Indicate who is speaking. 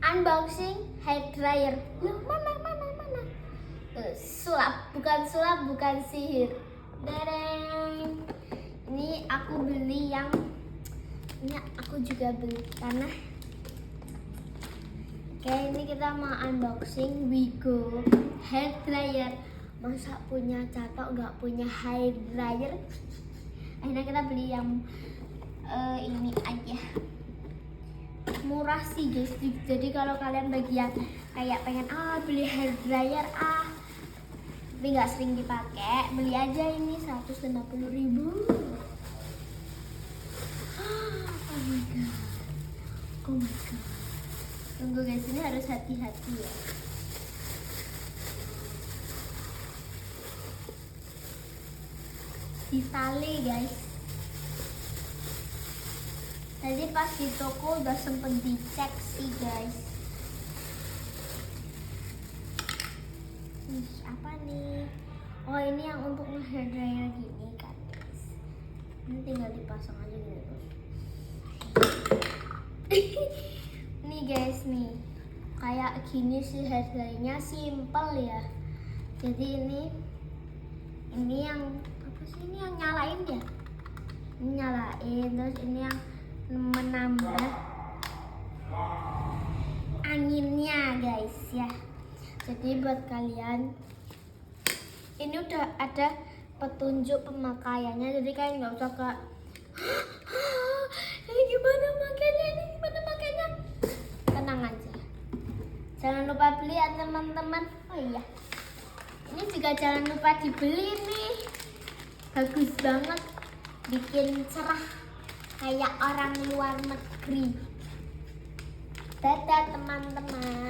Speaker 1: unboxing hair dryer. Loh, mana? Sulap, bukan sihir. Dereng. Ini aku beli yang ini aku juga beli karena oke, ini kita mau unboxing Wigo hair dryer. Masa punya catok nggak punya hair dryer? Akhirnya kita beli yang ini aja. Murah sih guys. Jadi kalau kalian bagi yang kayak pengen beli hair dryer tapi nggak sering dipakai, beli aja ini 150.000. Oh my god. Tunggu guys, ini harus hati-hati ya. Ditali guys. Tadi pas di toko udah sempet dicek sih guys. Apa nih? Oh, ini yang untuk hair dryer gini kan guys. Ini tinggal dipasang aja gitu. Nih guys nih, kayak gini sih hair dryernya, simple ya. Jadi ini yang apa sih, ini yang nyalain ya? Ini nyalain, terus ini yang menambah anginnya guys ya. Jadi buat kalian ini udah ada petunjuk pemakaiannya, jadi kalian nggak usah kayak ini gimana makainya, tenang aja. Jangan lupa beli ya teman-teman. Oh iya, ini juga jangan lupa dibeli nih, bagus banget, bikin cerah kayak orang luar negeri. Dadah teman-teman.